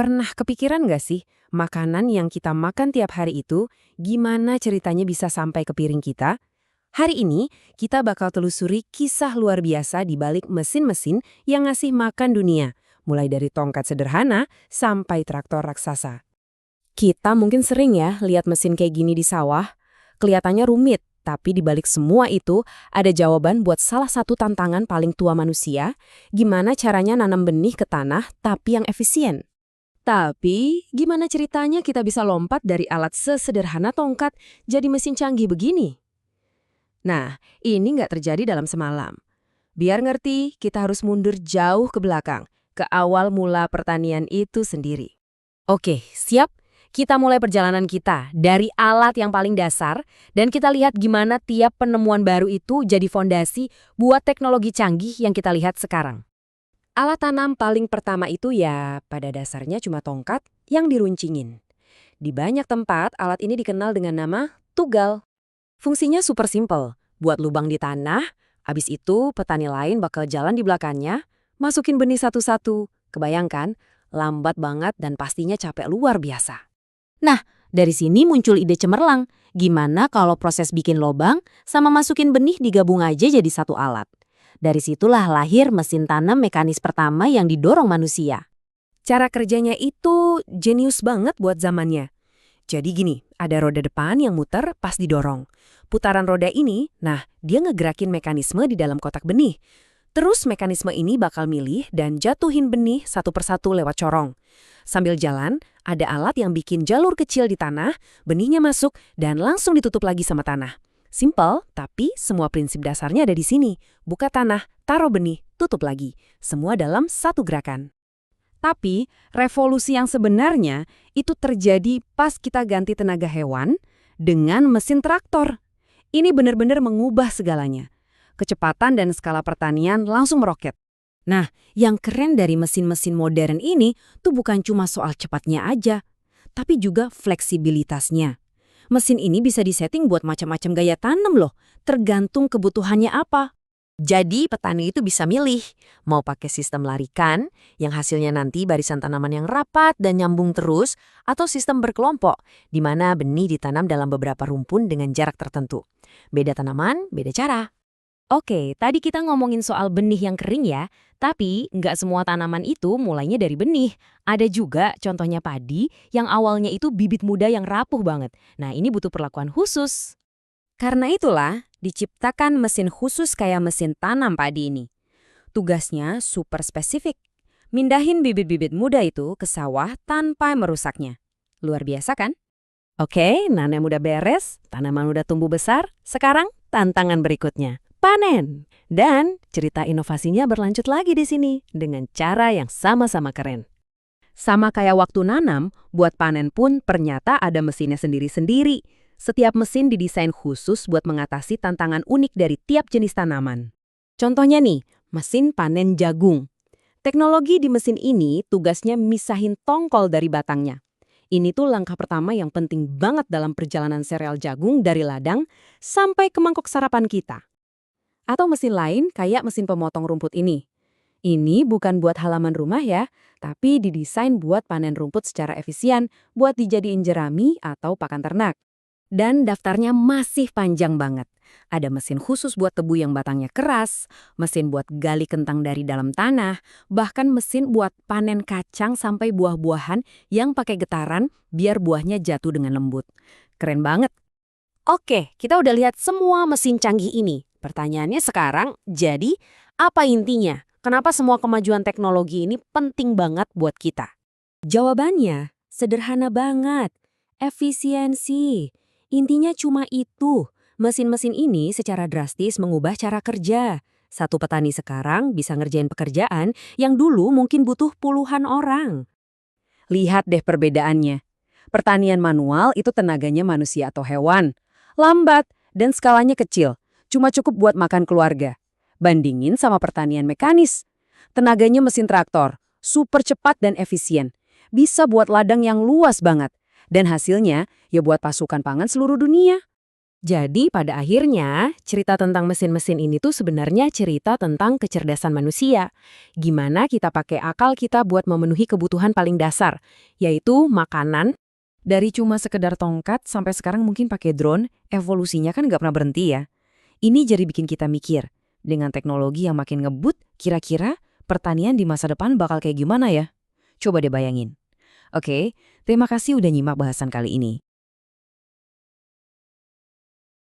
Pernah kepikiran nggak sih, makanan yang kita makan tiap hari itu, gimana ceritanya bisa sampai ke piring kita? Hari ini, kita bakal telusuri kisah luar biasa di balik mesin-mesin yang ngasih makan dunia, mulai dari tongkat sederhana sampai traktor raksasa. Kita mungkin sering ya lihat mesin kayak gini di sawah, kelihatannya rumit, tapi di balik semua itu ada jawaban buat salah satu tantangan paling tua manusia, gimana caranya nanam benih ke tanah tapi yang efisien. Tapi, gimana ceritanya kita bisa lompat dari alat sesederhana tongkat jadi mesin canggih begini? Nah, ini nggak terjadi dalam semalam. Biar ngerti, kita harus mundur jauh ke belakang, ke awal mula pertanian itu sendiri. Oke, siap? Kita mulai perjalanan kita dari alat yang paling dasar, dan kita lihat gimana tiap penemuan baru itu jadi fondasi buat teknologi canggih yang kita lihat sekarang. Alat tanam paling pertama itu ya pada dasarnya cuma tongkat yang diruncingin. Di banyak tempat alat ini dikenal dengan nama tugal. Fungsinya super simpel, buat lubang di tanah, habis itu petani lain bakal jalan di belakangnya, masukin benih satu-satu. Kebayangkan, lambat banget dan pastinya capek luar biasa. Nah, dari sini muncul ide cemerlang, gimana kalau proses bikin lobang sama masukin benih digabung aja jadi satu alat. Dari situlah lahir mesin tanam mekanis pertama yang didorong manusia. Cara kerjanya itu jenius banget buat zamannya. Jadi gini, ada roda depan yang muter pas didorong. Putaran roda ini, dia ngegerakin mekanisme di dalam kotak benih. Terus mekanisme ini bakal milih dan jatuhin benih satu persatu lewat corong. Sambil jalan, ada alat yang bikin jalur kecil di tanah, benihnya masuk dan langsung ditutup lagi sama tanah. Simple, tapi semua prinsip dasarnya ada di sini. Buka tanah, taruh benih, tutup lagi. Semua dalam satu gerakan. Tapi, revolusi yang sebenarnya itu terjadi pas kita ganti tenaga hewan dengan mesin traktor. Ini benar-benar mengubah segalanya. Kecepatan dan skala pertanian langsung meroket. Nah, yang keren dari mesin-mesin modern ini tuh bukan cuma soal cepatnya aja, tapi juga fleksibilitasnya. Mesin ini bisa disetting buat macam-macam gaya tanam loh, tergantung kebutuhannya apa. Jadi petani itu bisa milih, mau pakai sistem larikan, yang hasilnya nanti barisan tanaman yang rapat dan nyambung terus, atau sistem berkelompok, di mana benih ditanam dalam beberapa rumpun dengan jarak tertentu. Beda tanaman, beda cara. Oke, tadi kita ngomongin soal benih yang kering ya, tapi nggak semua tanaman itu mulainya dari benih. Ada juga contohnya padi yang awalnya itu bibit muda yang rapuh banget. Nah, ini butuh perlakuan khusus. Karena itulah diciptakan mesin khusus kayak mesin tanam padi ini. Tugasnya super spesifik. Mindahin bibit-bibit muda itu ke sawah tanpa merusaknya. Luar biasa kan? Oke, nanam udah beres, tanaman udah tumbuh besar. Sekarang tantangan berikutnya. Panen. Dan cerita inovasinya berlanjut lagi di sini dengan cara yang sama-sama keren. Sama kayak waktu nanam, buat panen pun ternyata ada mesinnya sendiri-sendiri. Setiap mesin didesain khusus buat mengatasi tantangan unik dari tiap jenis tanaman. Contohnya nih, mesin panen jagung. Teknologi di mesin ini tugasnya misahin tongkol dari batangnya. Ini tuh langkah pertama yang penting banget dalam perjalanan sereal jagung dari ladang sampai ke mangkok sarapan kita. Atau mesin lain kayak mesin pemotong rumput ini. Ini bukan buat halaman rumah ya, tapi didesain buat panen rumput secara efisien, buat dijadiin jerami atau pakan ternak. Dan daftarnya masih panjang banget. Ada mesin khusus buat tebu yang batangnya keras, mesin buat gali kentang dari dalam tanah, bahkan mesin buat panen kacang sampai buah-buahan yang pakai getaran biar buahnya jatuh dengan lembut. Keren banget. Oke, kita udah lihat semua mesin canggih ini. Pertanyaannya sekarang, jadi apa intinya? Kenapa semua kemajuan teknologi ini penting banget buat kita? Jawabannya sederhana banget. Efisiensi. Intinya cuma itu. Mesin-mesin ini secara drastis mengubah cara kerja. Satu petani sekarang bisa ngerjain pekerjaan yang dulu mungkin butuh puluhan orang. Lihat deh perbedaannya. Pertanian manual itu tenaganya manusia atau hewan. Lambat dan skalanya kecil. Cuma cukup buat makan keluarga. Bandingin sama pertanian mekanis. Tenaganya mesin traktor, super cepat dan efisien. Bisa buat ladang yang luas banget. Dan hasilnya ya buat pasukan pangan seluruh dunia. Jadi pada akhirnya, cerita tentang mesin-mesin ini tuh sebenarnya cerita tentang kecerdasan manusia. Gimana kita pakai akal kita buat memenuhi kebutuhan paling dasar, yaitu makanan. Dari cuma sekedar tongkat sampai sekarang mungkin pakai drone, evolusinya kan nggak pernah berhenti ya. Ini jadi bikin kita mikir, dengan teknologi yang makin ngebut, kira-kira pertanian di masa depan bakal kayak gimana ya? Coba deh bayangin. Oke, terima kasih udah nyimak bahasan kali ini.